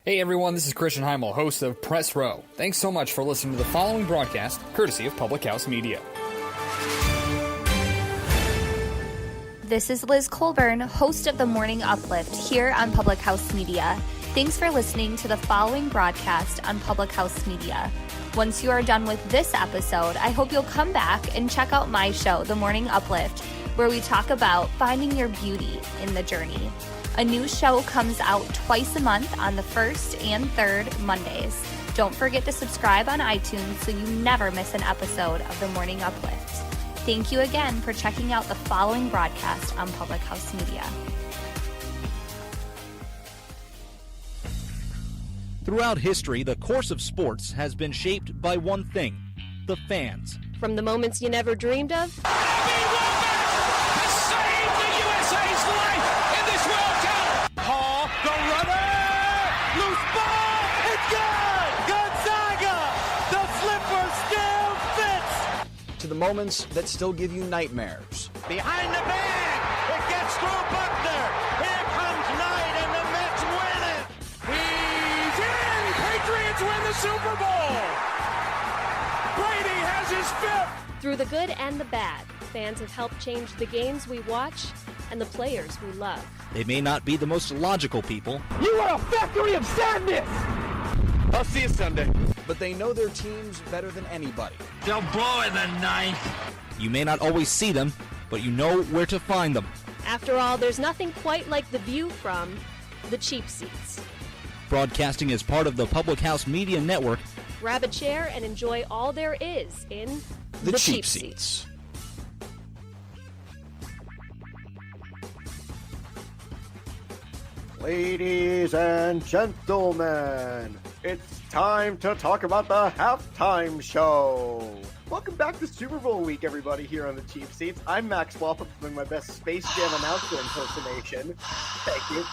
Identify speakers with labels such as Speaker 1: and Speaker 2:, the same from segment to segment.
Speaker 1: Hey everyone, this is Christian Heimel, host of Press Row. Thanks so much for listening to the following broadcast, courtesy of Public House Media.
Speaker 2: This is Liz Colburn, host of The Morning Uplift here on Public House Media. Thanks for listening to the following broadcast on Public House Media. Once you are done with this episode, I hope you'll come back and check out my show, The Morning Uplift, where we talk about finding your beauty in the journey. A new show comes out twice a month on the first and third Mondays. Don't forget to subscribe on iTunes so you never miss an episode of The Morning Uplift. Thank you again for checking out the following broadcast on Public House Media.
Speaker 3: Throughout history, the course of sports has been shaped by one thing: the fans.
Speaker 4: From the moments you never dreamed of,
Speaker 5: to the moments that still give you nightmares.
Speaker 6: Behind the bag, it gets through Buckner. Here comes Knight, and the Mets win it. He's in. Patriots win the Super Bowl. Brady has his fifth.
Speaker 4: through the good and the bad, fans have helped change the games we watch and the players we love.
Speaker 3: They may not be the most logical people.
Speaker 6: You are a factory of sadness. I'll see you Sunday.
Speaker 5: But they know their teams better than anybody.
Speaker 6: They'll blow in the ninth.
Speaker 3: You may not always see them, but you know where to find them.
Speaker 4: After all, there's nothing quite like the view from the cheap seats.
Speaker 3: Broadcasting as part of the Public House Media Network.
Speaker 4: Grab a chair and enjoy all there is in
Speaker 5: The cheap seats.
Speaker 7: Ladies and gentlemen, it's time to talk about the halftime show. Welcome back to Super Bowl week, everybody, here on the Cheap Seats. I'm Max Walpop doing my best Space Jam announcer impersonation. Thank you.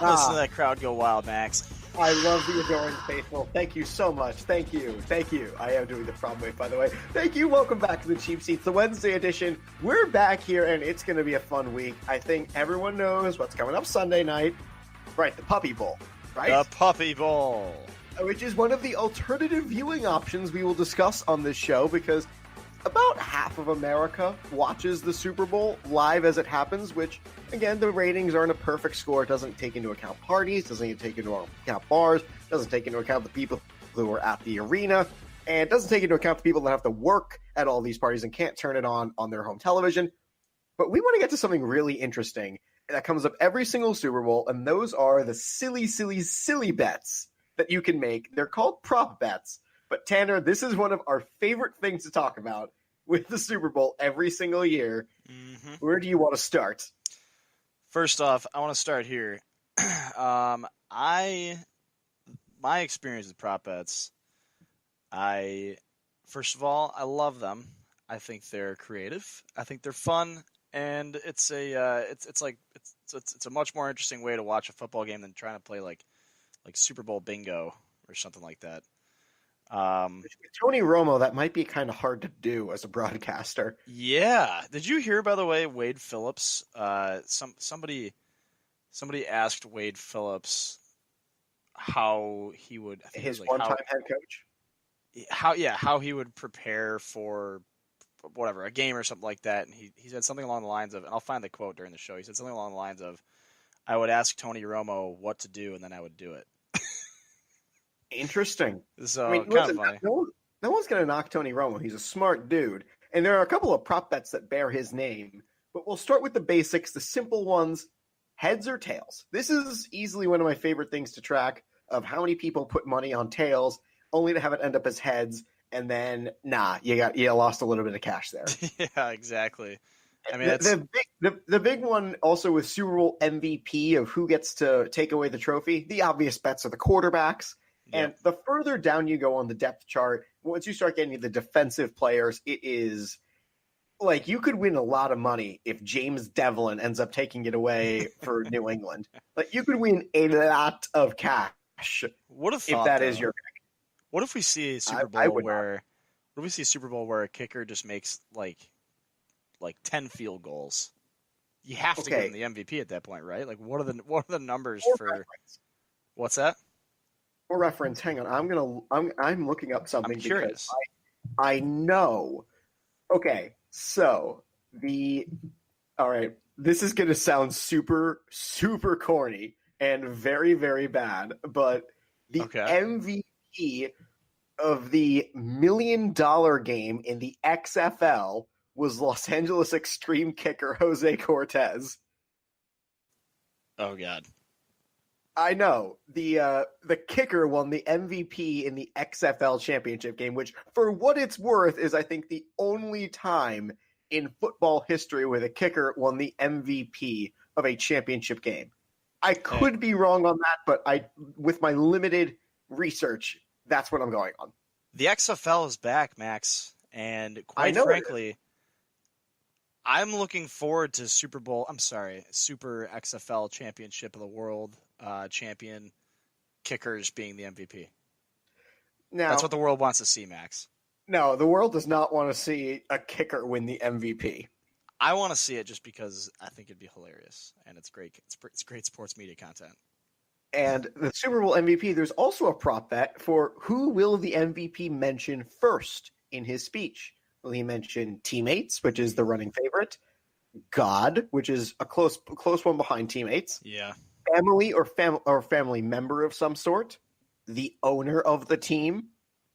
Speaker 8: Listen to that crowd go wild, Max.
Speaker 7: I love the adoring faithful. Thank you so much. Thank you. Thank you. I am doing the prom wave, by the way. Thank you. Welcome back to the Cheap Seats, the Wednesday edition. We're back here, and it's going to be a fun week. I think everyone knows what's coming up Sunday night. Right, the Puppy Bowl, right?
Speaker 8: The Puppy Bowl.
Speaker 7: Which is one of the alternative viewing options we will discuss on this show, because about half of America watches the Super Bowl live as it happens, which, again, the ratings aren't a perfect score. It doesn't take into account parties, doesn't take into account bars, doesn't take into account the people who are at the arena, and it doesn't take into account the people that have to work at all these parties and can't turn it on their home television. But we want to get to something really interesting that comes up every single Super Bowl, and those are the silly, silly, silly bets that you can make. They're called prop bets. But Tanner, this is one of our favorite things to talk about with the Super Bowl every single year. Mm-hmm. Where do you want to start?
Speaker 8: First off, I want to start here. My experience with prop bets, first of all, I love them. I think they're creative. I think they're fun. And it's a much more interesting way to watch a football game than trying to play like Super Bowl bingo or something like that.
Speaker 7: Tony Romo, that might be kind of hard to do as a broadcaster.
Speaker 8: Yeah. Did you hear, by the way, Wade Phillips? Somebody asked Wade Phillips how he would
Speaker 7: his one-time head coach.
Speaker 8: How he would prepare for whatever, a game or something like that, and he said something along the lines of, and I'll find the quote during the show, he said something along the lines of, I would ask Tony Romo what to do, and then I would do it.
Speaker 7: Interesting.
Speaker 8: So,
Speaker 7: kind of funny. No one's going to knock Tony Romo. He's a smart dude. And there are a couple of prop bets that bear his name, but we'll start with the basics, the simple ones, heads or tails. This is easily one of my favorite things to track, of how many people put money on tails, only to have it end up as heads. And then, you lost a little bit of cash there.
Speaker 8: Yeah, exactly. I mean,
Speaker 7: the big one also with Super Bowl MVP of who gets to take away the trophy. The obvious bets are the quarterbacks. Yep. And the further down you go on the depth chart, once you start getting the defensive players, it is like you could win a lot of money if James Devlin ends up taking it away for New England. Like you could win a lot of cash.
Speaker 8: What if that is your pick. What if we see a Super Bowl where a kicker just makes like 10 field goals? You have to give him the MVP at that point, right? Like what are the numbers for
Speaker 7: reference.
Speaker 8: What's that?
Speaker 7: For reference, hang on. I'm looking up something
Speaker 8: I'm curious.
Speaker 7: because I know. Okay, so all right. This is going to sound super, super corny and very, very bad, but the
Speaker 8: Okay.
Speaker 7: MVP of the $1 million game in the XFL was Los Angeles Extreme kicker Jose Cortez.
Speaker 8: Oh God.
Speaker 7: I know the kicker won the MVP in the XFL championship game, which, for what it's worth, is I think the only time in football history where the kicker won the MVP of a championship game. I could be wrong on that, but with my limited research, that's what I'm going on.
Speaker 8: The XFL is back, Max, and
Speaker 7: I
Speaker 8: quite
Speaker 7: know it
Speaker 8: frankly, I'm looking forward to Super XFL Championship of the World champion kickers being the MVP.
Speaker 7: Now,
Speaker 8: That's what the world wants to see, Max.
Speaker 7: no, the world does not want to see a kicker win the MVP.
Speaker 8: I want to see it just because I think it'd be hilarious, and it's great. It's great sports media content.
Speaker 7: And the Super Bowl MVP, there's also a prop bet for who will the MVP mention first in his speech. Will he mention teammates, which is the running favorite, God, which is a close one behind teammates,
Speaker 8: Yeah.
Speaker 7: family or family member of some sort, the owner of the team,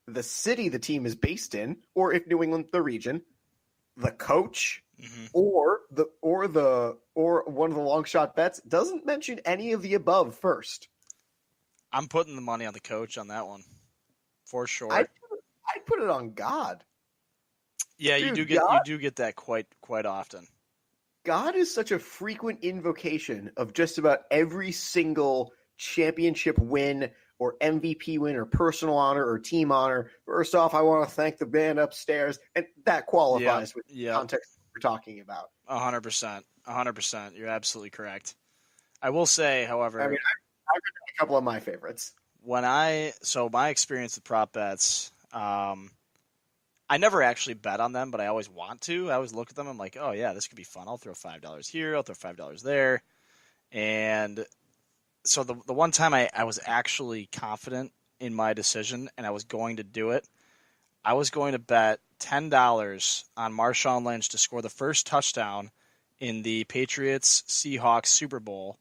Speaker 7: the city the team is based in, or if New England, the region, the coach, or one of the long shot bets doesn't mention any of the above first.
Speaker 8: I'm putting the money on the coach on that one, for sure.
Speaker 7: I'd put it on God.
Speaker 8: Yeah,
Speaker 7: Dude,
Speaker 8: you do get that quite often.
Speaker 7: God is such a frequent invocation of just about every single championship win or MVP win or personal honor or team honor. First off, I want to thank the band upstairs, and that qualifies with the context we're talking about.
Speaker 8: 100%. You're absolutely correct. I will say, however,
Speaker 7: I mean, I've got a couple of my favorites.
Speaker 8: my experience with prop bets, I never actually bet on them, but I always want to. I always look at them. I'm like, oh yeah, this could be fun. I'll throw $5 here. I'll throw $5 there. And so the one time I was actually confident in my decision and I was going to do it, I was going to bet $10 on Marshawn Lynch to score the first touchdown in the Patriots-Seahawks Super Bowl,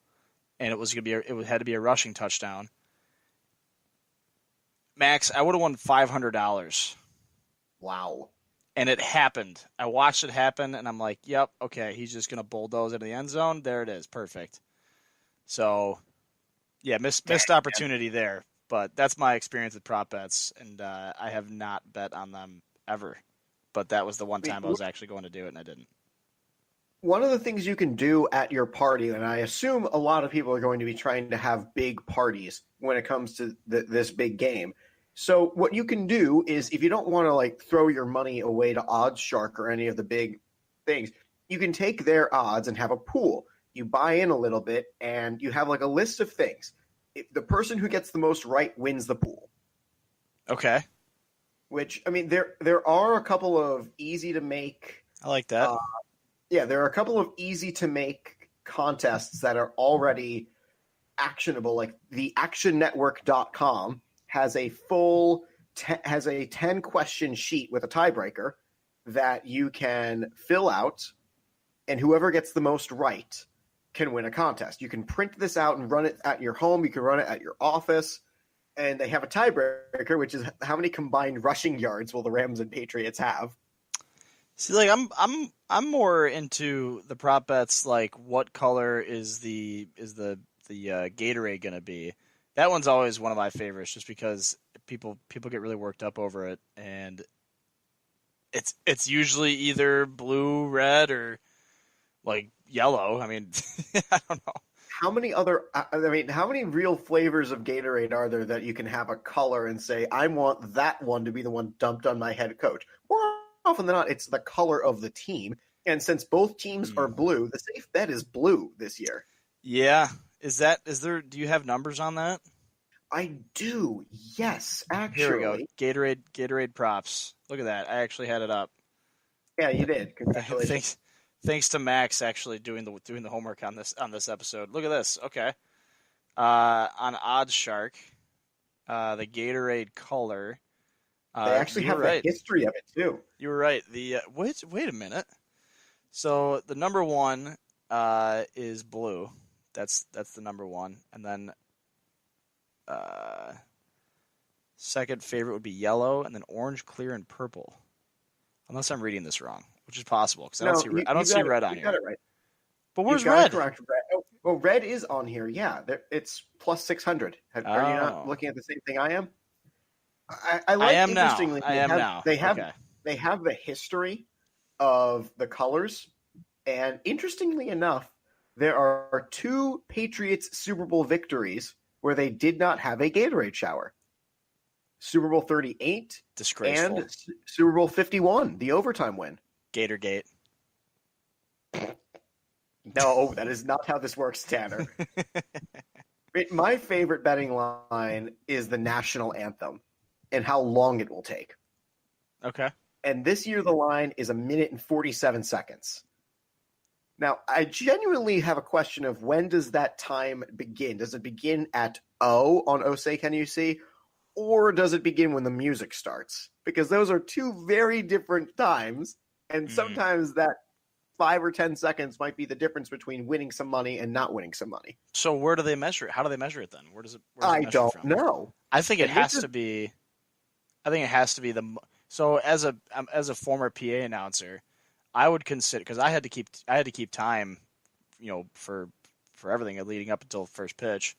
Speaker 8: and it had to be a rushing touchdown. Max, I would have won $500.
Speaker 7: Wow.
Speaker 8: And it happened. I watched it happen, and I'm like, yep, okay, he's just going to bulldoze into the end zone. There it is. Perfect. So, yeah, missed opportunity there. But that's my experience with prop bets, and I have not bet on them ever. But that was the one time I was actually going to do it, and I didn't.
Speaker 7: One of the things you can do at your party, and I assume a lot of people are going to be trying to have big parties when it comes to this big game. So what you can do is, if you don't want to throw your money away to Odds Shark or any of the big things, you can take their odds and have a pool. You buy in a little bit, and you have a list of things. The person who gets the most right wins the pool.
Speaker 8: Okay.
Speaker 7: Which, I mean, there are a couple of easy to make.
Speaker 8: I like that.
Speaker 7: There are a couple of easy to make contests that are already actionable. Like the actionnetwork.com has a full 10 question sheet with a tiebreaker that you can fill out, and whoever gets the most right can win a contest. You can print this out and run it at your home. You can run it at your office. And they have a tiebreaker, which is how many combined rushing yards will the Rams and Patriots have?
Speaker 8: See, I'm more into the prop bets. Like, what color is the Gatorade going to be? That one's always one of my favorites, just because people get really worked up over it, and it's usually either blue, red, or yellow. I mean, I don't know.
Speaker 7: How many real flavors of Gatorade are there that you can have a color and say, I want that one to be the one dumped on my head coach? More often than not, it's the color of the team. And since both teams are blue, the safe bet is blue this year.
Speaker 8: Yeah. Do you have numbers on that?
Speaker 7: I do. Yes, actually.
Speaker 8: Here we go. Gatorade props. Look at that. I actually had it up.
Speaker 7: Yeah, you did. Congratulations.
Speaker 8: Thanks to Max actually doing the homework on this episode. Look at this. Okay. On Odds Shark, the Gatorade color.
Speaker 7: They actually have the history of it too.
Speaker 8: You were right. The wait a minute. So the number one is blue. That's the number one, and then second favorite would be yellow, and then orange, clear, and purple. Unless I'm reading this wrong, which is possible because I don't see red on here.
Speaker 7: You got it right.
Speaker 8: But where's red?
Speaker 7: Correct. Oh, well, red is on here. Yeah, it's plus 600. Are you not looking at the same thing I am? I like.
Speaker 8: I am now.
Speaker 7: They have the history of the colors, and interestingly enough, there are 2 Patriots Super Bowl victories where they did not have a Gatorade shower. Super Bowl 38
Speaker 8: disgraceful,
Speaker 7: and Super Bowl 51, the overtime win.
Speaker 8: Gatorgate.
Speaker 7: No, that is not how this works, Tanner. My favorite betting line is the national anthem and how long it will take.
Speaker 8: Okay.
Speaker 7: And this year the line is 1 minute and 47 seconds. Now, I genuinely have a question of when does that time begin? Does it begin at O on O Say Can You See? Or does it begin when the music starts? Because those are 2 very different times, and sometimes that 5 or 10 seconds might be the difference between winning some money and not winning some money.
Speaker 8: So where do they measure it? How do they measure it then? Where does it
Speaker 7: I
Speaker 8: measure
Speaker 7: don't
Speaker 8: from?
Speaker 7: know.
Speaker 8: I think it has to be. I think it has to be So as a former PA announcer, I would consider, because I had to keep time, for everything leading up until first pitch.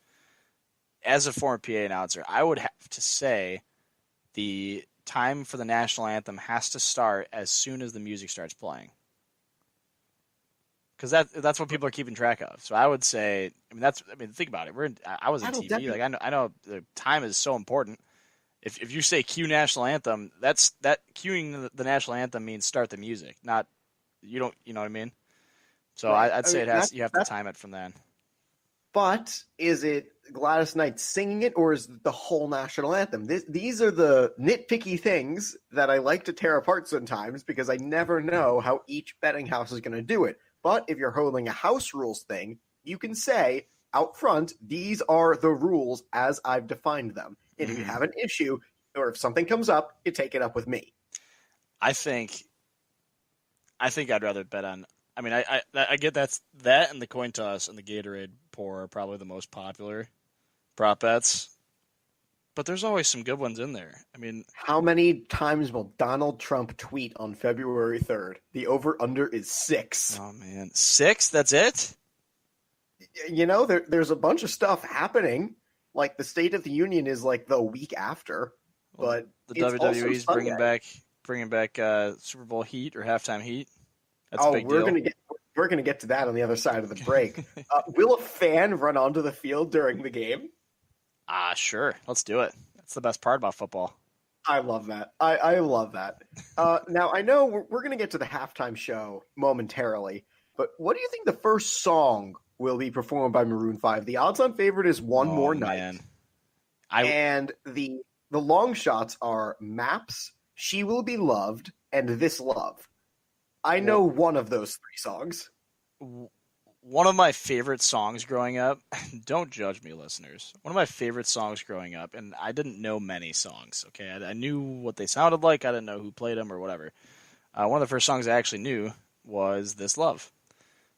Speaker 8: As a former PA announcer, I would have to say the time for the national anthem has to start as soon as the music starts playing. Because that's what people are keeping track of. So I would say, think about it. I was in TV.
Speaker 7: Definitely.
Speaker 8: Like I know the time is so important. If you say cue national anthem, that cueing the national anthem means start the music, not you know what I mean. So
Speaker 7: Right.
Speaker 8: I'd say you have to time it from then.
Speaker 7: But is it Gladys Knight singing it, or is it the whole national anthem? These are the nitpicky things that I like to tear apart sometimes because I never know how each betting house is going to do it. But if you're holding a house rules thing, you can say out front, these are the rules as I've defined them. And if you have an issue, or if something comes up, you take it up with me.
Speaker 8: I think I'd rather bet on. I get that and the coin toss and the Gatorade pour are probably the most popular prop bets, but there's always some good ones in there.
Speaker 7: How many times will Donald Trump tweet on February 3rd? The over-under is 6.
Speaker 8: Oh, man. 6? That's it?
Speaker 7: There's a bunch of stuff happening. Like, the State of the Union is, like, the week after. But
Speaker 8: the WWE's bringing back Super Bowl heat or halftime heat. That's a big deal.
Speaker 7: We're gonna get to that on the other side of the break. Will a fan run onto the field during the game?
Speaker 8: Sure. Let's do it. That's the best part about football.
Speaker 7: I love that. I love that. Now, I know we're going to get to the halftime show momentarily, but what do you think the first song will be performed by Maroon 5? The odds-on favorite is One More Night. And the long shots are Maps, She Will Be Loved, and This Love. I know one of those 3 songs.
Speaker 8: One of my favorite songs growing up, don't judge me, listeners. One of my favorite songs growing up, and I didn't know many songs, okay? I knew what they sounded like. I didn't know who played them or whatever. One of the first songs I actually knew was This Love.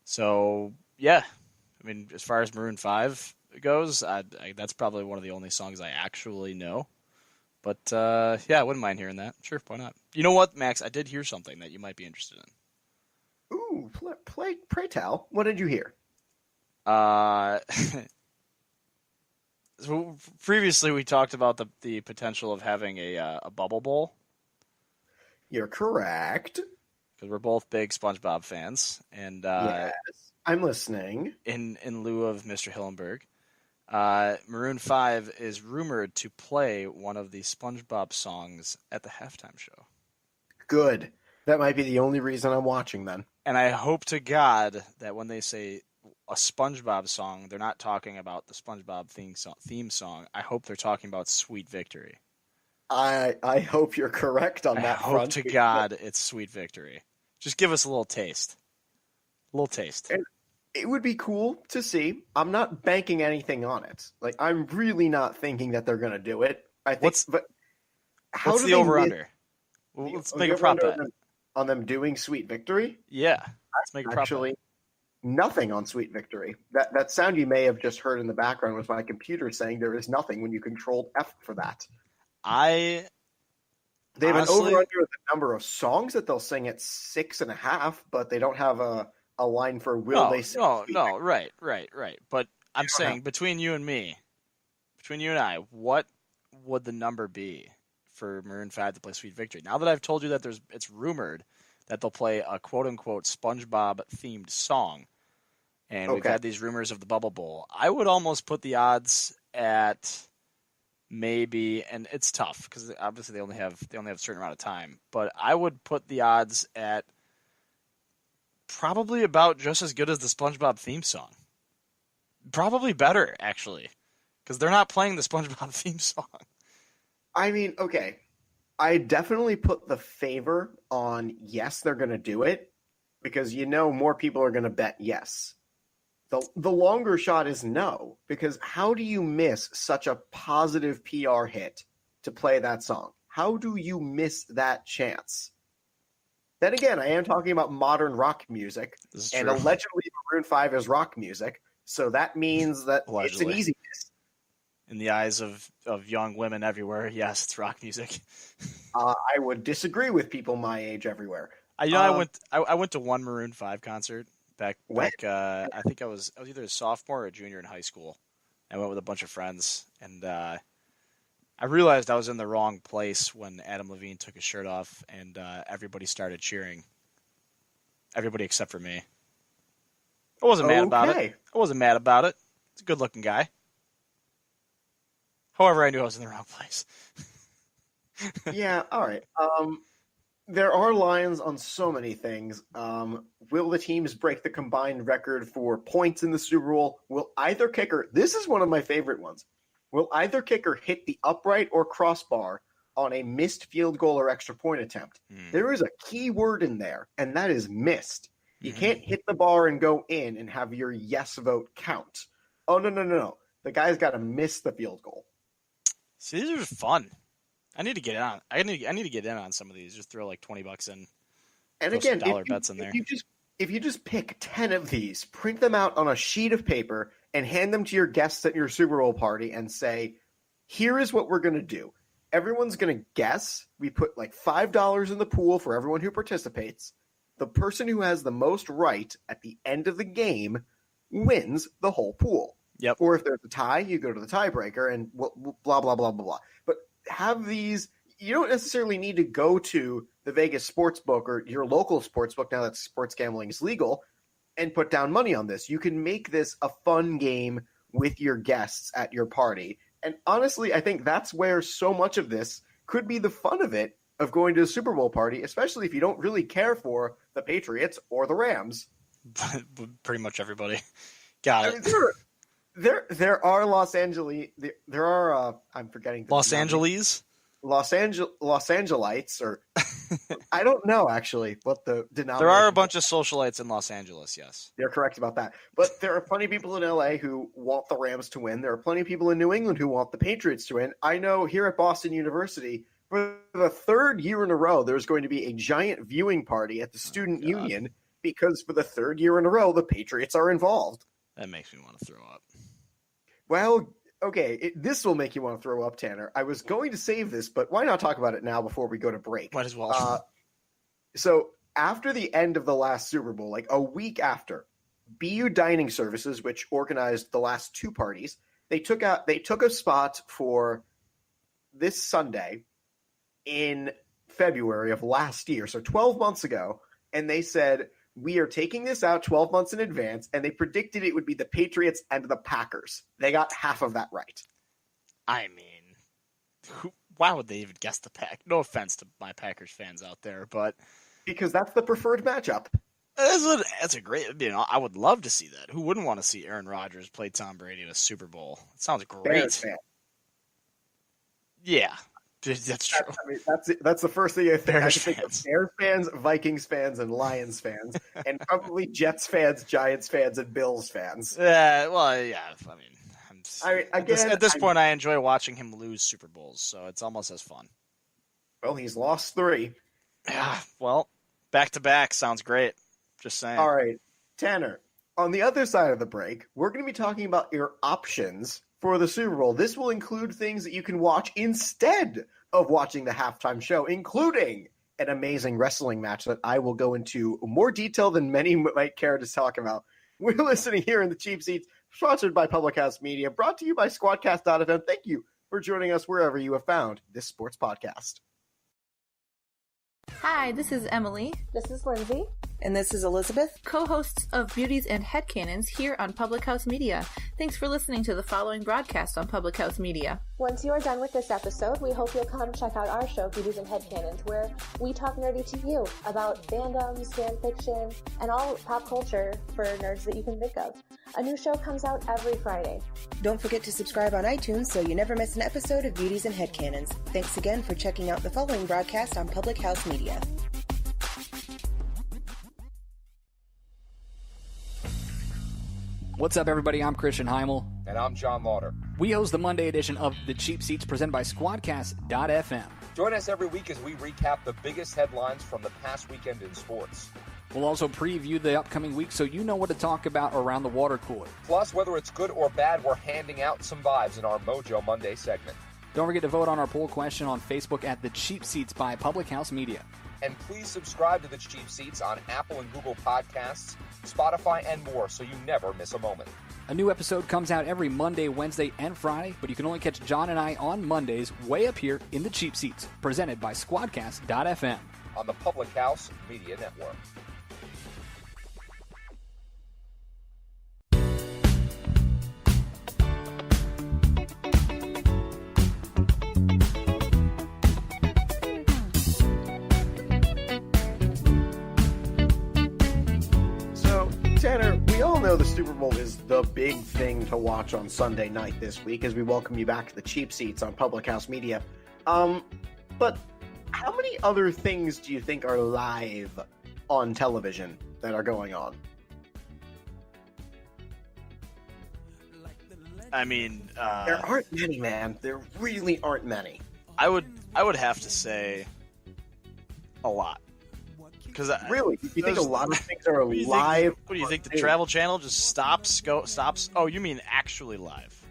Speaker 8: So, yeah. As far as Maroon 5 goes, that's probably one of the only songs I actually know. But, yeah, I wouldn't mind hearing that. Sure, why not? You know what, Max? I did hear something that you might be interested in.
Speaker 7: Ooh, pray tell. What did you hear?
Speaker 8: So previously we talked about the potential of having a bubble bowl.
Speaker 7: You're correct.
Speaker 8: Because we're both big SpongeBob fans. And
Speaker 7: yes, I'm listening.
Speaker 8: In lieu of Mr. Hillenberg, Maroon 5 is rumored to play one of the SpongeBob songs at the halftime show.
Speaker 7: Good. That might be the only reason I'm watching then.
Speaker 8: And I hope to God that when they say a SpongeBob song, they're not talking about the SpongeBob theme song. I hope they're talking about Sweet Victory.
Speaker 7: I hope you're correct on that front.
Speaker 8: I hope to God it's Sweet Victory. Just give us a little taste. A little taste.
Speaker 7: It would be cool to see. I'm not banking anything on it. Like, I'm really not thinking that they're going to do it. I think, but how
Speaker 8: what's
Speaker 7: do
Speaker 8: the
Speaker 7: they
Speaker 8: over-under? Well, let's make a prop bet.
Speaker 7: On them doing Sweet Victory?
Speaker 8: Yeah, let's make a prop
Speaker 7: Actually,
Speaker 8: bet.
Speaker 7: nothing on Sweet Victory. That sound you may have just heard in the background was my computer saying there is nothing when you controlled F for that. They have an over-under the number of songs that they'll sing at 6.5, but they don't have a line for will they sing.
Speaker 8: No, right. But I'm saying between you and I, what would the number be for Maroon 5 to play Sweet Victory? Now that I've told you that it's rumored that they'll play a quote-unquote SpongeBob-themed song, and we've had these rumors of the Bubble Bowl, I would almost put the odds at maybe, and it's tough because obviously they only have a certain amount of time, but I would put the odds at probably about just as good as the SpongeBob theme song. Probably better, actually, because they're not playing the SpongeBob theme song.
Speaker 7: I mean, okay, I definitely put the favor on yes, they're going to do it, because more people are going to bet yes. The longer shot is no, because how do you miss such a positive PR hit to play that song? How do you miss that chance? Then again, I am talking about modern rock music, and allegedly Maroon 5 is rock music, so that means that it's an easy miss.
Speaker 8: In the eyes of young women everywhere, yes, it's rock music.
Speaker 7: I would disagree with people my age everywhere.
Speaker 8: I went to one Maroon 5 concert back I think I was either a sophomore or a junior in high school. I went with a bunch of friends, and I realized I was in the wrong place when Adam Levine took his shirt off and everybody started cheering. Everybody except for me. I wasn't mad about it. He's a good-looking guy. However, I knew I was in the wrong place.
Speaker 7: Yeah, all right. There are lines on so many things. Will the teams break the combined record for points in the Super Bowl? Will either kicker, this is one of my favorite ones, will either kicker hit the upright or crossbar on a missed field goal or extra point attempt? There is a key word in there, and that is missed. You can't hit the bar and go in and have your yes vote count. Oh, no. The guy's got to miss the field goal.
Speaker 8: See, these are fun. I need to get on. I need to get in on some of these. Just throw like $20 in.
Speaker 7: And again,
Speaker 8: dollar bets in there.
Speaker 7: If you just pick 10 of these, print them out on a sheet of paper, and hand them to your guests at your Super Bowl party, and say, "Here is what we're going to do. Everyone's going to guess. We put like $5 in the pool for everyone who participates. The person who has the most right at the end of the game wins the whole pool."
Speaker 8: Yep.
Speaker 7: Or if there's a tie, you go to the tiebreaker, and blah blah blah blah blah. But have these. You don't necessarily need to go to the Vegas sportsbook or your local sportsbook now that sports gambling is legal and put down money on this. You can make this a fun game with your guests at your party. And honestly, I think that's where so much of this could be the fun of it, of going to a Super Bowl party, especially if you don't really care for the Patriots or the Rams.
Speaker 8: Pretty much everybody. Got it.
Speaker 7: I mean, there are Los Angeles. There are I'm forgetting the
Speaker 8: Los Angeles.
Speaker 7: Los Angelites, or I don't know actually what the denomination.
Speaker 8: There are a bunch of socialites in Los Angeles. Yes,
Speaker 7: you're correct about that. But there are plenty of people in LA who want the Rams to win. There are plenty of people in New England who want the Patriots to win. I know here at Boston University, for the third year in a row, there's going to be a giant viewing party at the Student Union because for the third year in a row, the Patriots are involved.
Speaker 8: That makes me want to throw up.
Speaker 7: Well, okay, this will make you want to throw up, Tanner. I was going to save this, but why not talk about it now before we go to break?
Speaker 8: Might as well.
Speaker 7: So after the end of the last Super Bowl, like a week after, BU Dining Services, which organized the last two parties, they took a spot for this Sunday in February of last year, so 12 months ago, and they said, we are taking this out 12 months in advance, and they predicted it would be the Patriots and the Packers. They got half of that right.
Speaker 8: I mean, why would they even guess the Pack? No offense to my Packers fans out there, but
Speaker 7: because that's the preferred matchup.
Speaker 8: That's a great. I would love to see that. Who wouldn't want to see Aaron Rodgers play Tom Brady in a Super Bowl? It sounds great.
Speaker 7: Bears fan.
Speaker 8: Yeah, That's true.
Speaker 7: I mean, that's the first thing I think.
Speaker 8: Bears
Speaker 7: I think of
Speaker 8: fans.
Speaker 7: Bears fans, Vikings fans, and Lions fans, and probably Jets fans, Giants fans, and Bills fans.
Speaker 8: Yeah, well, yeah. I mean,
Speaker 7: Again,
Speaker 8: at this point, I enjoy watching him lose Super Bowls, so it's almost as fun.
Speaker 7: Well, he's lost 3.
Speaker 8: Yeah, well, back to back sounds great. Just saying.
Speaker 7: All right, Tanner. On the other side of the break, we're going to be talking about your options for the Super Bowl. This will include things that you can watch instead of watching the halftime show, including an amazing wrestling match that I will go into more detail than many might care to talk about. We're listening here in the Cheap Seats, sponsored by Public House Media, brought to you by Squadcast.fm. Thank you for joining us wherever you have found this sports podcast.
Speaker 9: Hi, this is Emily.
Speaker 10: This is Lindsay.
Speaker 11: And this is Elizabeth,
Speaker 9: co-hosts of Beauties and Headcanons here on Public House Media. Thanks for listening to the following broadcast on Public House Media.
Speaker 10: Once you are done with this episode, we hope you'll come check out our show, Beauties and Headcanons, where we talk nerdy to you about fandoms, fan fiction, and all pop culture for nerds that you can think of. A new show comes out every Friday.
Speaker 11: Don't forget to subscribe on iTunes so you never miss an episode of Beauties and Headcanons. Thanks again for checking out the following broadcast on Public House Media.
Speaker 1: What's up, everybody? I'm Christian Heimel.
Speaker 12: And I'm John Lauder.
Speaker 1: We host the Monday edition of The Cheap Seats presented by Squadcast.fm.
Speaker 12: Join us every week as we recap the biggest headlines from the past weekend in sports.
Speaker 1: We'll also preview the upcoming week so you know what to talk about around the water cooler.
Speaker 12: Plus, whether it's good or bad, we're handing out some vibes in our Mojo Monday segment.
Speaker 1: Don't forget to vote on our poll question on Facebook at The Cheap Seats by Public House Media.
Speaker 12: And please subscribe to The Cheap Seats on Apple and Google Podcasts, Spotify, and more so you never miss a moment.
Speaker 1: A new episode comes out every Monday, Wednesday, and Friday, but you can only catch John and I on Mondays way up here in The Cheap Seats, presented by Squadcast.fm.
Speaker 12: On the Public House Media Network.
Speaker 7: Tanner, we all know the Super Bowl is the big thing to watch on Sunday night this week as we welcome you back to the Cheap Seats on Public House Media. But how many other things do you think are live on television that are going on?
Speaker 8: I mean,
Speaker 7: there aren't many, man. There really aren't many.
Speaker 8: I would have to say a lot.
Speaker 7: Really? You think a lot of things are live?
Speaker 8: What do you think? The Travel Channel just stops? Oh, you mean actually live?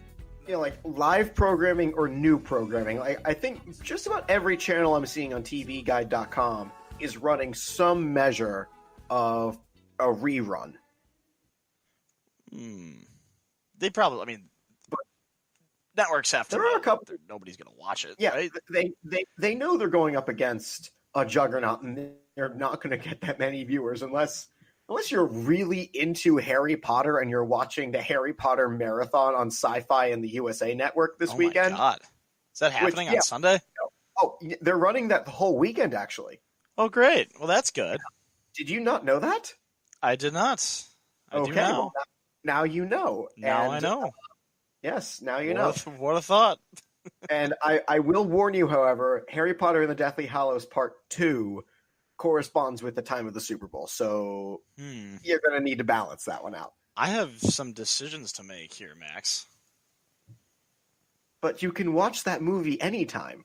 Speaker 7: Yeah, like live programming or new programming. I think just about every channel I'm seeing on TVGuide.com is running some measure of a rerun.
Speaker 8: They probably, I mean, networks have to.
Speaker 7: There are a couple.
Speaker 8: Nobody's going to watch it.
Speaker 7: Yeah,
Speaker 8: right?
Speaker 7: they know they're going up against a juggernaut, and they're not going to get that many viewers unless you're really into Harry Potter and you're watching the Harry Potter marathon on Sci-Fi and the USA Network this weekend.
Speaker 8: Oh my God. Is that happening on Sunday?
Speaker 7: Oh, they're running that the whole weekend, actually.
Speaker 8: Oh, great. Well, that's good.
Speaker 7: Did you not know that?
Speaker 8: I did not. I do now.
Speaker 7: Well, now you know.
Speaker 8: Now I know.
Speaker 7: Yes, now you know.
Speaker 8: What a thought.
Speaker 7: And I will warn you, however, Harry Potter and the Deathly Hallows Part 2 corresponds with the time of the Super Bowl, so you're going to need to balance that one out.
Speaker 8: I have some decisions to make here, Max.
Speaker 7: But you can watch that movie anytime.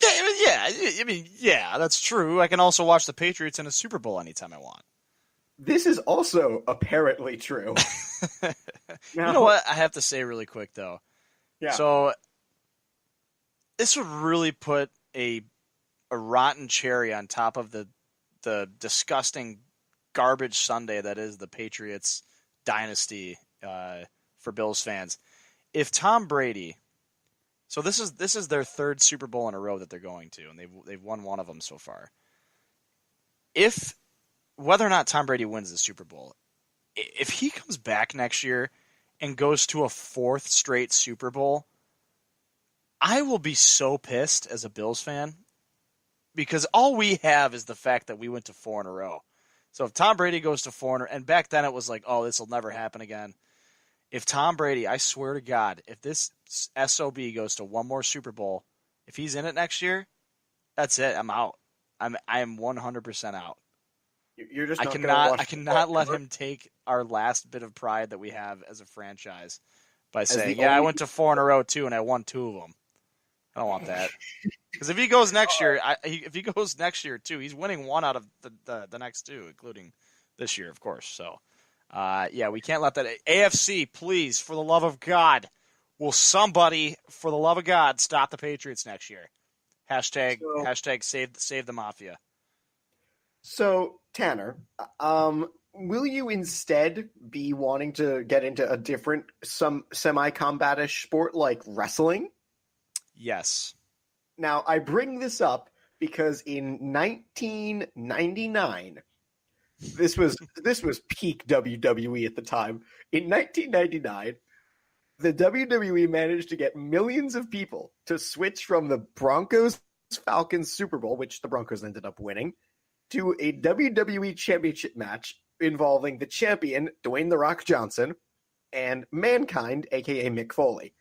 Speaker 8: Yeah, I mean, yeah, that's true. I can also watch the Patriots in a Super Bowl anytime I want.
Speaker 7: This is also apparently true.
Speaker 8: You know what? I have to say really quick, though.
Speaker 7: Yeah.
Speaker 8: So this would really put a rotten cherry on top of the disgusting garbage Sunday that is the Patriots dynasty for Bills fans. If Tom Brady, so this is their third Super Bowl in a row that they're going to, and they've won one of them so far. Whether or not Tom Brady wins the Super Bowl, if he comes back next year and goes to a fourth straight Super Bowl, I will be so pissed as a Bills fan because all we have is the fact that we went to 4 in a row. So if Tom Brady goes to 4 and back then it was like, oh, this will never happen again. If Tom Brady, I swear to God, if this SOB goes to one more Super Bowl, if he's in it next year, that's it. I'm out. I am 100% out.
Speaker 7: You're just
Speaker 8: I
Speaker 7: not
Speaker 8: I cannot let him take our last bit of pride that we have as a franchise by saying, I went to 4 in a row too, and I won 2 of them. I don't want that. Because if he goes next year, if he goes next year too, he's winning 1 out of the next 2, including this year, of course. So, we can't let that. AFC, please, for the love of God, will somebody, for the love of God, stop the Patriots next year? Hashtag save the Mafia.
Speaker 7: So, Tanner, will you instead be wanting to get into a different, semi-combatish sport like wrestling?
Speaker 8: Yes.
Speaker 7: Now, I bring this up because in 1999, this was peak WWE at the time. In 1999, the WWE managed to get millions of people to switch from the Broncos-Falcons Super Bowl, which the Broncos ended up winning, to a WWE Championship match involving the champion, Dwayne "The Rock" Johnson, and Mankind, a.k.a. Mick Foley.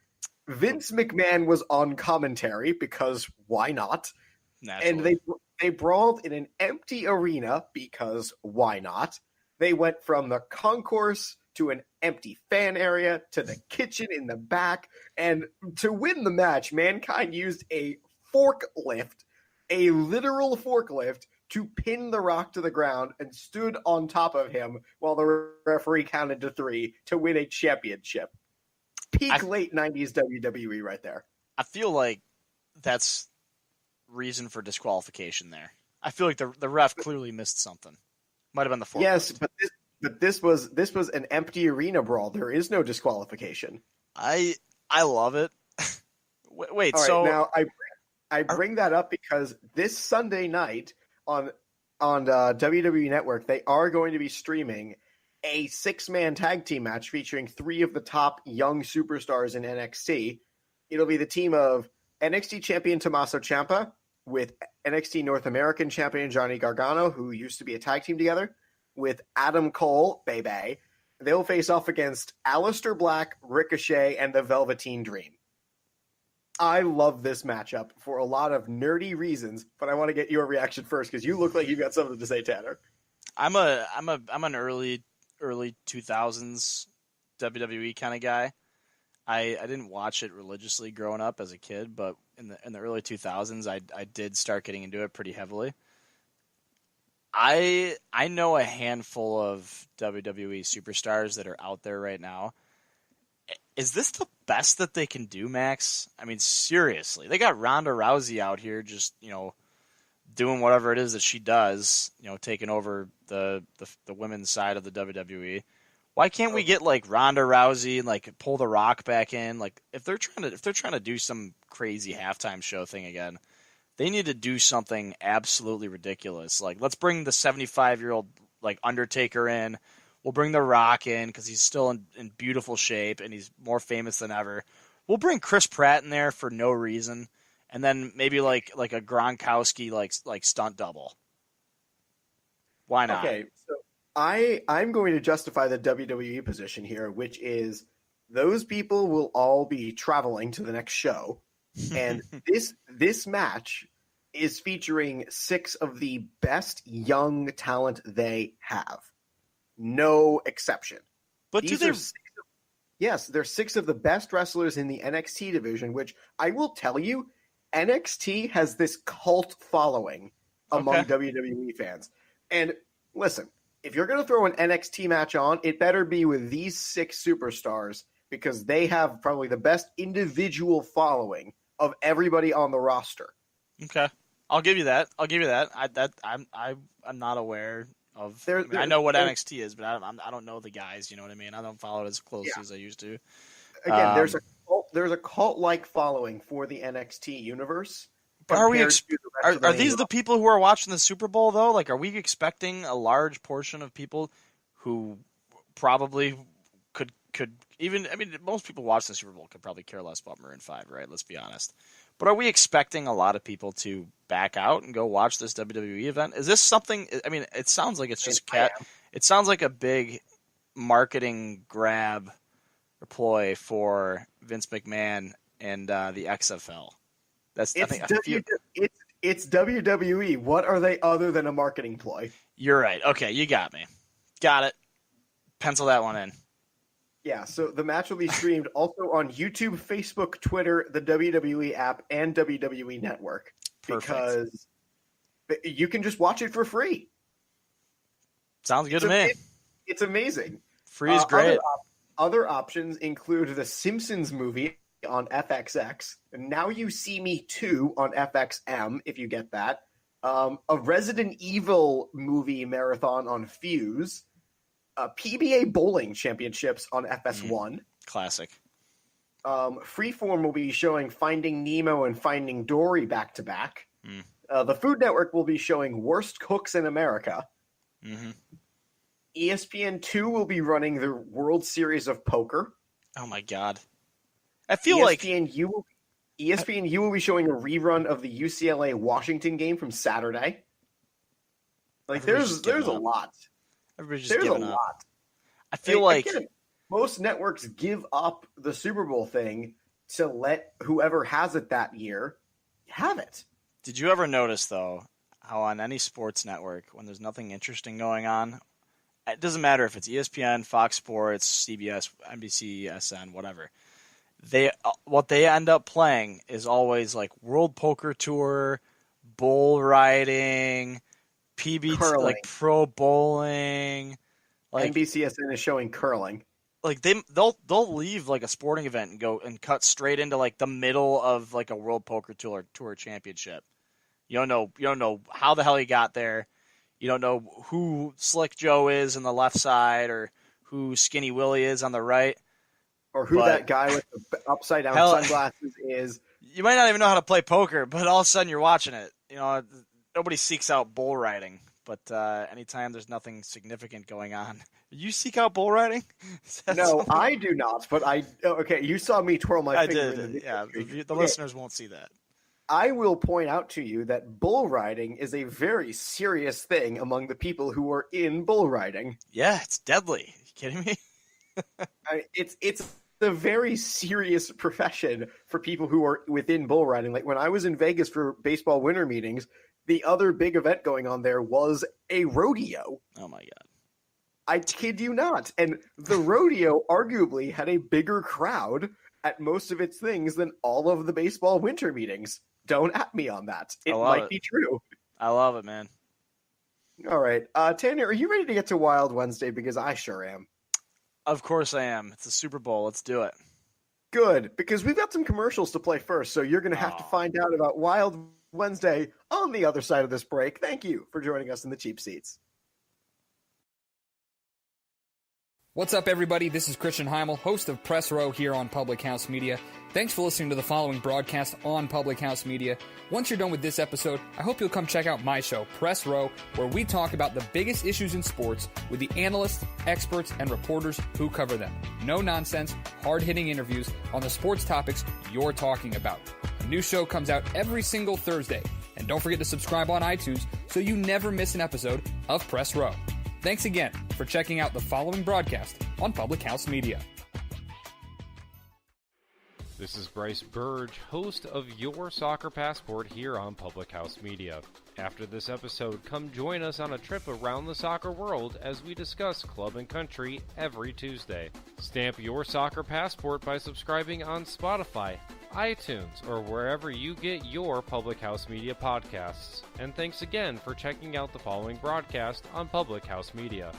Speaker 7: Vince McMahon was on commentary because why not?
Speaker 8: Naturally.
Speaker 7: And they brawled in an empty arena because why not? They went from the concourse to an empty fan area to the kitchen in the back. And to win the match, Mankind used a forklift, a literal forklift, to pin The Rock to the ground and stood on top of him while the referee counted to 3 to win a championship. Peak late 90s WWE right there.
Speaker 8: I feel like that's reason for disqualification there. I feel like the ref clearly missed something. Might have been the forklift.
Speaker 7: Yes, but this was an empty arena brawl. There is no disqualification.
Speaker 8: I love it. Wait,
Speaker 7: All right,
Speaker 8: so
Speaker 7: now I bring that up because this Sunday night on WWE Network, they are going to be streaming a 6-man tag team match featuring 3 of the top young superstars in NXT. It'll be the team of NXT champion Tommaso Ciampa with NXT North American champion Johnny Gargano, who used to be a tag team together, with Adam Cole, Bebe. They'll face off against Aleister Black, Ricochet, and the Velveteen Dream. I love this matchup for a lot of nerdy reasons, but I want to get your reaction first because you look like you've got something to say, Tanner.
Speaker 8: I'm an early 2000s WWE kind of guy. I didn't watch it religiously growing up as a kid, but in the early 2000s, I did start getting into it pretty heavily. I know a handful of WWE superstars that are out there right now. Is this the best that they can do, Max? I mean, seriously. They got Ronda Rousey out here just, doing whatever it is that she does, taking over the women's side of the WWE. Why can't we get like Ronda Rousey and like pull The Rock back in? Like if they're trying to do some crazy halftime show thing again, they need to do something absolutely ridiculous. Like let's bring the 75-year-old like Undertaker in. We'll bring The Rock in because he's still in beautiful shape and he's more famous than ever. We'll bring Chris Pratt in there for no reason, and then maybe like a Gronkowski like stunt double. Why not?
Speaker 7: Okay, so I'm going to justify the WWE position here, which is those people will all be traveling to the next show, and this match is featuring 6 of the best young talent they have. No exception.
Speaker 8: But
Speaker 7: Yes, they're 6 of the best wrestlers in the NXT division, which I will tell you, NXT has this cult following among WWE fans. And listen, if you're going to throw an NXT match on, it better be with these 6 superstars because they have probably the best individual following of everybody on the roster.
Speaker 8: Okay, I'll give you that. I'm not aware of. I know what NXT is, but I don't know the guys. You know what I mean? I don't follow it as closely as I used to.
Speaker 7: Again, there's a cult-like following for the NXT universe.
Speaker 8: But are these the people who are watching the Super Bowl though? Like, are we expecting a large portion of people who probably could even? I mean, most people watching the Super Bowl could probably care less about Maroon 5, right? Let's be honest. But are we expecting a lot of people to back out and go watch this WWE event? Is this something? I mean, it sounds like it's just It sounds like a big marketing grab or ploy for Vince McMahon and the XFL. That's
Speaker 7: It's WWE. What are they other than a marketing ploy?
Speaker 8: You're right. Okay, you got me. Got it. Pencil that one in.
Speaker 7: Yeah, so the match will be streamed also on YouTube, Facebook, Twitter, the WWE app, and WWE Network.
Speaker 8: Perfect.
Speaker 7: Because you can just watch it for free.
Speaker 8: Sounds good to me.
Speaker 7: It's amazing.
Speaker 8: Free is great.
Speaker 7: Other options include the Simpsons movie on FXX, Now You See Me 2 on FXM, if you get that, a Resident Evil movie marathon on Fuse, PBA Bowling Championships on FS1.
Speaker 8: Classic.
Speaker 7: Freeform will be showing Finding Nemo and Finding Dory back-to-back. The Food Network will be showing Worst Cooks in America.
Speaker 8: Mm-hmm.
Speaker 7: ESPN2 will be running the World Series of Poker.
Speaker 8: Oh, my God. I feel like
Speaker 7: ESPNU will be showing a rerun of the UCLA-Washington game from Saturday. Like, there's a lot.
Speaker 8: Everybody's just giving up.
Speaker 7: Lot.
Speaker 8: I feel like
Speaker 7: again, most networks give up the Super Bowl thing to let whoever has it that year have it.
Speaker 8: Did you ever notice, though, how on any sports network, when there's nothing interesting going on, it doesn't matter if it's ESPN, Fox Sports, CBS, NBC, SN, whatever, what they end up playing is always like World Poker Tour, bull riding, PBT,
Speaker 7: curling.
Speaker 8: like pro bowling. Like
Speaker 7: NBCSN is showing curling.
Speaker 8: Like they'll leave like a sporting event and go and cut straight into like the middle of like a World Poker Tour championship. You don't know how the hell he got there. You don't know who Slick Joe is on the left side or who Skinny Willie is on the right.
Speaker 7: Or who that guy with the upside-down sunglasses is.
Speaker 8: You might not even know how to play poker, but all of a sudden you're watching it. You know, nobody seeks out bull riding, but anytime there's nothing significant going on. You seek out bull riding?
Speaker 7: No, I do not, but you saw me twirl my finger.
Speaker 8: I did, yeah. The listeners won't see that.
Speaker 7: I will point out to you that bull riding is a very serious thing among the people who are in bull riding.
Speaker 8: Yeah, it's deadly. Are you kidding me?
Speaker 7: It's a very serious profession for people who are within bull riding. Like when I was in Vegas for baseball winter meetings, the other big event going on there was a rodeo.
Speaker 8: Oh my God.
Speaker 7: I kid you not. And the rodeo arguably had a bigger crowd at most of its things than all of the baseball winter meetings. Don't at me on that. It might be true.
Speaker 8: I love it, man.
Speaker 7: All right. Tanner, are you ready to get to Wild Wednesday? Because I sure am.
Speaker 8: Of course I am. It's the Super Bowl. Let's do it.
Speaker 7: Good, because we've got some commercials to play first, so you're going to have to find out about Wild Wednesday on the other side of this break. Thank you for joining us in the cheap seats.
Speaker 1: What's up, everybody? This is Christian Heimel, host of Press Row here on Public House Media. Thanks for listening to the following broadcast on Public House Media. Once you're done with this episode, I hope you'll come check out my show, Press Row, where we talk about the biggest issues in sports with the analysts, experts, and reporters who cover them. No nonsense, hard-hitting interviews on the sports topics you're talking about. A new show comes out every single Thursday. And don't forget to subscribe on iTunes so you never miss an episode of Press Row. Thanks again for checking out the following broadcast on Public House Media.
Speaker 13: This is Bryce Burge, host of Your Soccer Passport here on Public House Media. After this episode, come join us on a trip around the soccer world as we discuss club and country every Tuesday. Stamp your soccer passport by subscribing on Spotify, iTunes, or wherever you get your Public House Media podcasts. And thanks again for checking out the following broadcast on Public House Media.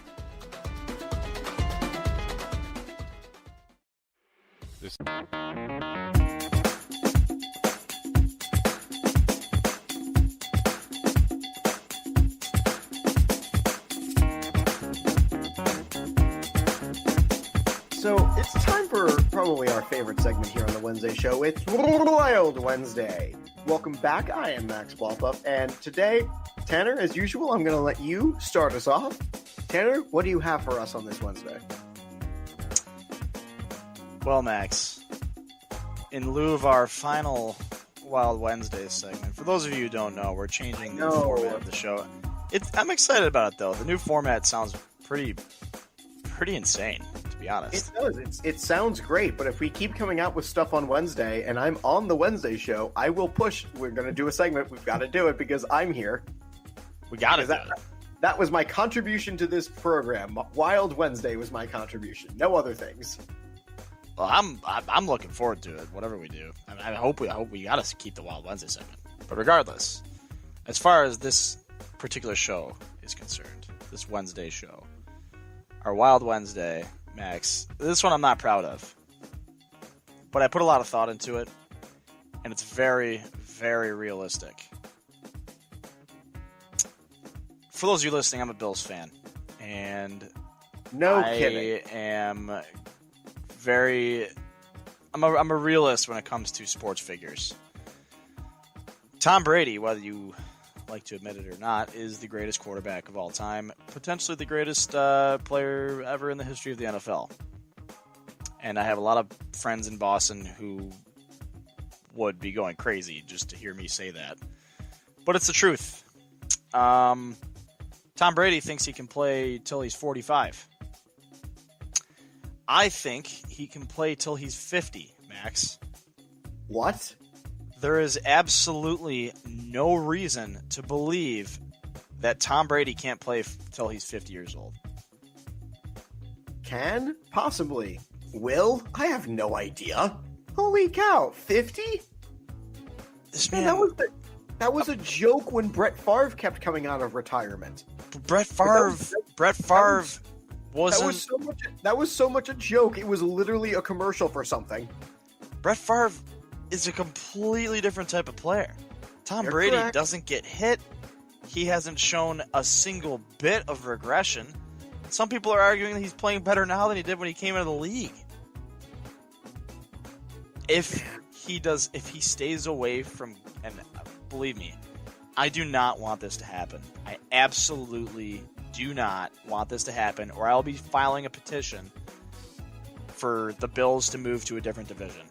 Speaker 7: So it's time for probably our favorite segment here on the Wednesday show. It's Wild Wednesday. Welcome back. I am Max Balpup, and today, Tanner, as usual, I'm going to let you start us off. Tanner, what do you have for us on this Wednesday?
Speaker 8: Well, Max, in lieu of our final Wild Wednesday segment, for those of you who don't know, we're changing the format of the show. I'm excited about it, though. The new format sounds pretty insane, to to be honest.
Speaker 7: It does. It sounds great, but if we keep coming out with stuff on Wednesday and I'm on the Wednesday show, I will push. We're going to do a segment. We've got to do it because I'm here.
Speaker 8: We got to do it.
Speaker 7: That was my contribution to this program. Wild Wednesday was my contribution. No other things.
Speaker 8: Well, I'm looking forward to it. Whatever we do, I hope we got to keep the Wild Wednesday segment. But regardless, as far as this particular show is concerned, this Wednesday show, our Wild Wednesday, Max, this one I'm not proud of, but I put a lot of thought into it, and it's very, very realistic. For those of you listening, I'm a Bills fan, and
Speaker 7: kidding.
Speaker 8: I'm a realist when it comes to sports figures. Tom Brady, whether you like to admit it or not, is the greatest quarterback of all time, potentially the greatest player ever in the history of the NFL. And I have a lot of friends in Boston who would be going crazy just to hear me say that. But it's the truth. Tom Brady thinks he can play till he's 45. I think he can play till he's 50, Max.
Speaker 7: What?
Speaker 8: There is absolutely no reason to believe that Tom Brady can't play till he's 50 years old.
Speaker 7: Can? Possibly. Will? I have no idea. Holy cow, 50?
Speaker 8: This
Speaker 7: man, that was a joke when Brett Favre kept coming out of retirement.
Speaker 8: Brett Favre wasn't...
Speaker 7: That was so much a joke. It was literally a commercial for something.
Speaker 8: Brett Favre is a completely different type of player. Tom Brady doesn't get hit. He hasn't shown a single bit of regression. Some people are arguing that he's playing better now than he did when he came into the league. If he stays away from, and believe me, I do not want this to happen. I absolutely do not want this to happen, or I'll be filing a petition for the Bills to move to a different division.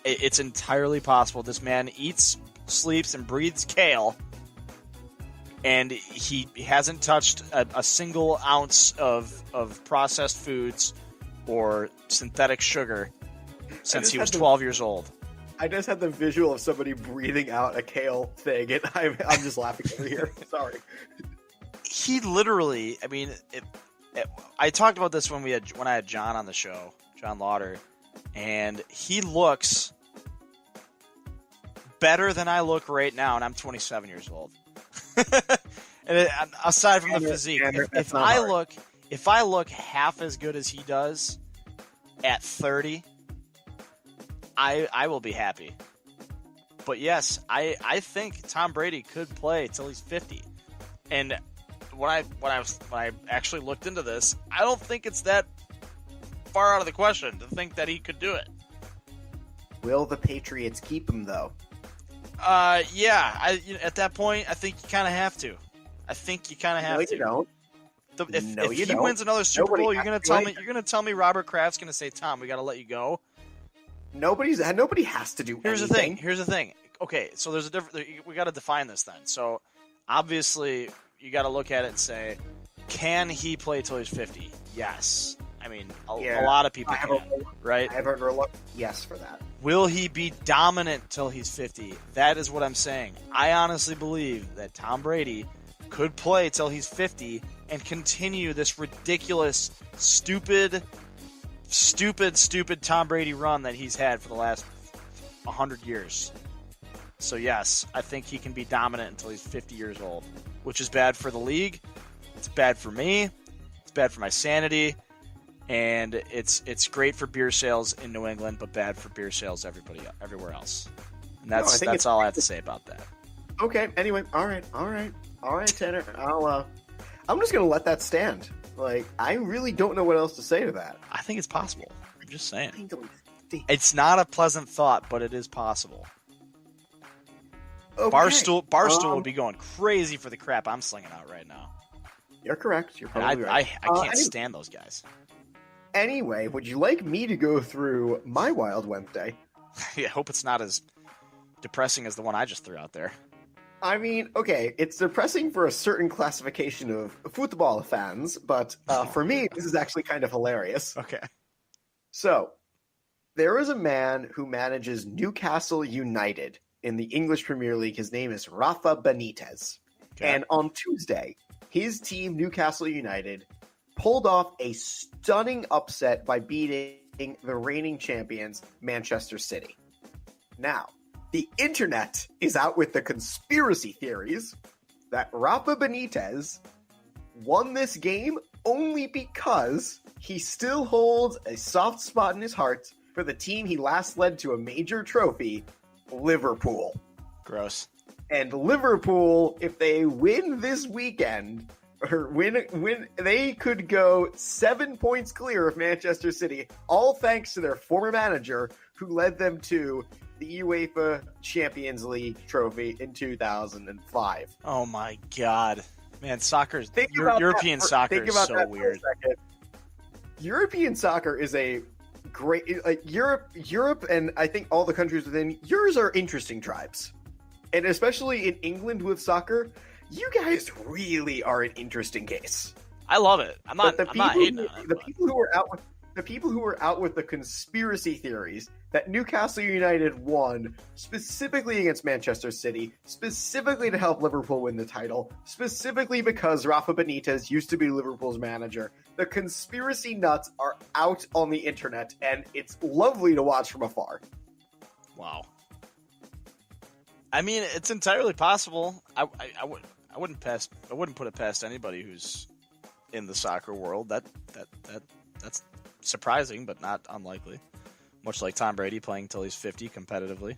Speaker 8: It's entirely possible this man eats, sleeps, and breathes kale, and he hasn't touched a single ounce of processed foods or synthetic sugar since he was 12 years old.
Speaker 7: I just had the visual of somebody breathing out a kale thing, and I'm just laughing over here. Sorry.
Speaker 8: He literally, I talked about this when I had John on the show, John Lauder, and he looks better than I look right now, and I'm 27 years old. And aside from the physique, if I look half as good as he does at 30, I will be happy. But yes, I think Tom Brady could play till he's 50. And when I actually looked into this, I don't think it's that far out of the question to think that he could do it.
Speaker 7: Will the Patriots keep him though?
Speaker 8: Yeah. At that point, I think you kind of have to.
Speaker 7: No, you don't.
Speaker 8: If he wins another Super Bowl, you're going to tell me Robert Kraft's going to say, "Tom, we got to let you go."
Speaker 7: Nobody has to do anything.
Speaker 8: Here's the thing. Okay, so there's a different. We got to define this then. So obviously, you got to look at it and say, can he play till he's 50? Yes. A lot of people can, right?
Speaker 7: I have a reluctant yes for that.
Speaker 8: Will he be dominant till he's 50? That is what I'm saying. I honestly believe that Tom Brady could play till he's 50 and continue this ridiculous, stupid Tom Brady run that he's had for the last 100 years. So yes, I think he can be dominant until he's 50 years old, which is bad for the league. It's bad for me. It's bad for my sanity. And it's great for beer sales in New England, but bad for beer sales everywhere else. And that's all I have to say about that.
Speaker 7: Okay. Anyway, all right, Tanner. I'm just gonna let that stand. I really don't know what else to say to that.
Speaker 8: I think it's possible. I'm just saying. It's not a pleasant thought, but it is possible.
Speaker 7: Okay.
Speaker 8: Barstool would be going crazy for the crap I'm slinging out right now.
Speaker 7: You're correct. You're probably right.
Speaker 8: I can't stand those guys.
Speaker 7: Anyway, would you like me to go through my Wild Wednesday?
Speaker 8: Yeah, I hope it's not as depressing as the one I just threw out there.
Speaker 7: I mean, okay, it's depressing for a certain classification of football fans, but for me, this is actually kind of hilarious.
Speaker 8: Okay.
Speaker 7: So, there is a man who manages Newcastle United in the English Premier League. His name is Rafa Benitez.
Speaker 8: Okay.
Speaker 7: And on Tuesday, his team, Newcastle United, pulled off a stunning upset by beating the reigning champions, Manchester City. Now, the internet is out with the conspiracy theories that Rafa Benitez won this game only because he still holds a soft spot in his heart for the team he last led to a major trophy, Liverpool.
Speaker 8: Gross.
Speaker 7: And Liverpool, if they win this weekend, or win, they could go 7 points clear of Manchester City, all thanks to their former manager who led them to the UEFA Champions League trophy in 2005.
Speaker 8: Oh my God. Man, European
Speaker 7: Think
Speaker 8: soccer is
Speaker 7: about
Speaker 8: so
Speaker 7: that for a
Speaker 8: weird.
Speaker 7: second. European soccer is a great, like Europe, and I think all the countries within yours are interesting tribes. And especially in England with soccer, you guys really are an interesting case.
Speaker 8: I love it. I'm not hating on it.
Speaker 7: The people who are out with the conspiracy theories that Newcastle United won specifically against Manchester City, specifically to help Liverpool win the title, specifically because Rafa Benitez used to be Liverpool's manager. The conspiracy nuts are out on the internet, and it's lovely to watch from afar.
Speaker 8: Wow. I mean, it's entirely possible. I wouldn't put it past anybody who's in the soccer world. That's surprising, but not unlikely. Much like Tom Brady playing till he's 50 competitively.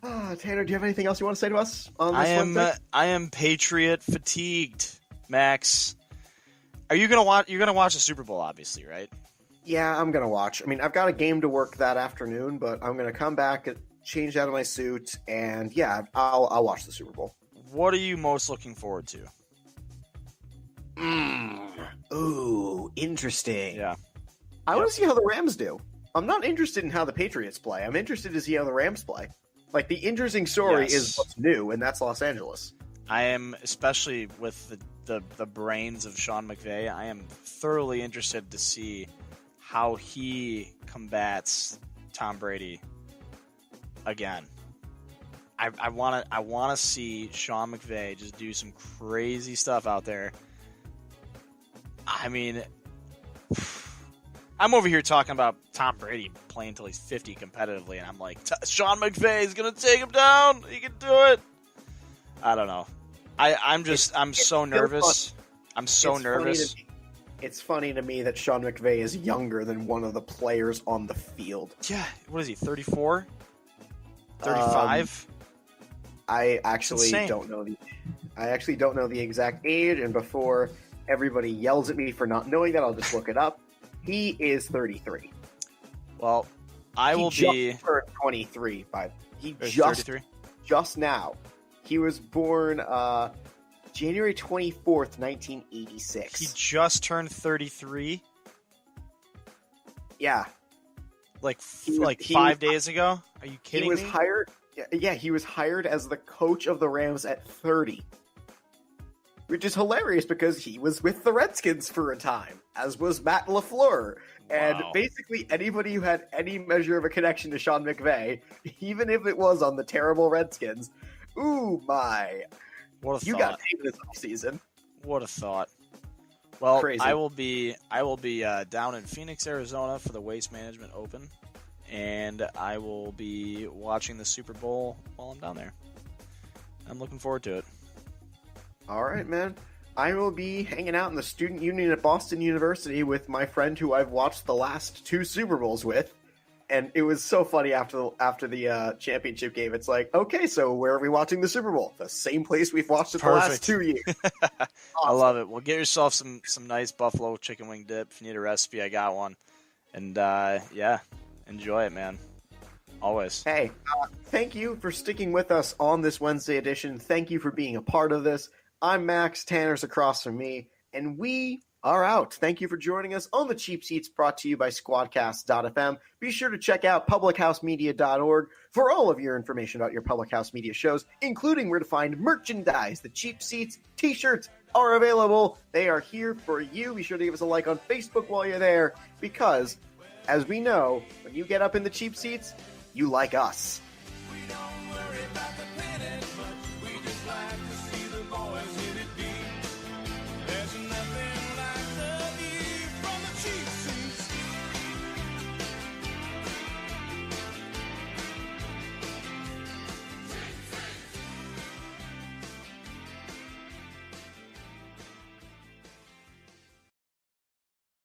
Speaker 7: Tanner, do you have anything else you want to say to us on this Wednesday?
Speaker 8: I am Patriot fatigued, Max. Are you gonna watch? You're gonna watch the Super Bowl, obviously, right?
Speaker 7: Yeah, I'm gonna watch. I mean, I've got a game to work that afternoon, but I'm gonna come back, change out of my suit, and yeah, I'll watch the Super Bowl.
Speaker 8: What are you most looking forward to?
Speaker 7: Ooh, interesting.
Speaker 8: Yeah.
Speaker 7: I want to see how the Rams do. I'm not interested in how the Patriots play. I'm interested to see how the Rams play. Like, the interesting story is what's new, and that's Los Angeles.
Speaker 8: I am, especially with the brains of Sean McVay, I am thoroughly interested to see how he combats Tom Brady again. I want to see Sean McVay just do some crazy stuff out there. I mean, I'm over here talking about Tom Brady playing till he's 50 competitively, and I'm like, Sean McVay is going to take him down. He can do it. I don't know. I'm so nervous. I'm so nervous.
Speaker 7: It's funny to me that Sean McVay is younger than one of the players on the field.
Speaker 8: Yeah. What is he, 34? 35?
Speaker 7: I actually don't know the exact age, and before everybody yells at me for not knowing that, I'll just look it up. He is 33.
Speaker 8: Well, he
Speaker 7: just turned 23. He just
Speaker 8: 33?
Speaker 7: Just now. He was born January 24th, 1986.
Speaker 8: He just turned 33?
Speaker 7: Yeah.
Speaker 8: Like 5 days ago? Are you kidding me?
Speaker 7: He was hired. Yeah, he was hired as the coach of the Rams at 30. Which is hilarious because he was with the Redskins for a time, as was Matt LaFleur. And basically anybody who had any measure of a connection to Sean McVay, even if it was on the terrible Redskins, ooh my.
Speaker 8: What a thought.
Speaker 7: You got paid this offseason.
Speaker 8: What a thought. Well,
Speaker 7: Crazy.
Speaker 8: I will be down in Phoenix, Arizona for the Waste Management Open, and I will be watching the Super Bowl while I'm down there. I'm looking forward to it.
Speaker 7: All right, man. I will be hanging out in the student union at Boston University with my friend who I've watched the last 2 Super Bowls with. And it was so funny after the championship game. It's like, okay, so where are we watching the Super Bowl? The same place we've watched it the last 2 years. Awesome.
Speaker 8: I love it. Well, get yourself some nice buffalo chicken wing dip. If you need a recipe, I got one. And, yeah, enjoy it, man. Always.
Speaker 7: Hey, thank you for sticking with us on this Wednesday edition. Thank you for being a part of this. I'm Max, Tanner's across from me, and we All right. Thank you for joining us on the Cheap Seats, brought to you by Squadcast.fm. Be sure to check out publichousemedia.org for all of your information about your Public House Media shows, including where to find merchandise. The Cheap Seats t-shirts are available. They are here for you. Be sure to give us a like on Facebook while you're there, because, as we know, when you get up in the cheap seats, you like us.
Speaker 6: We don't worry about the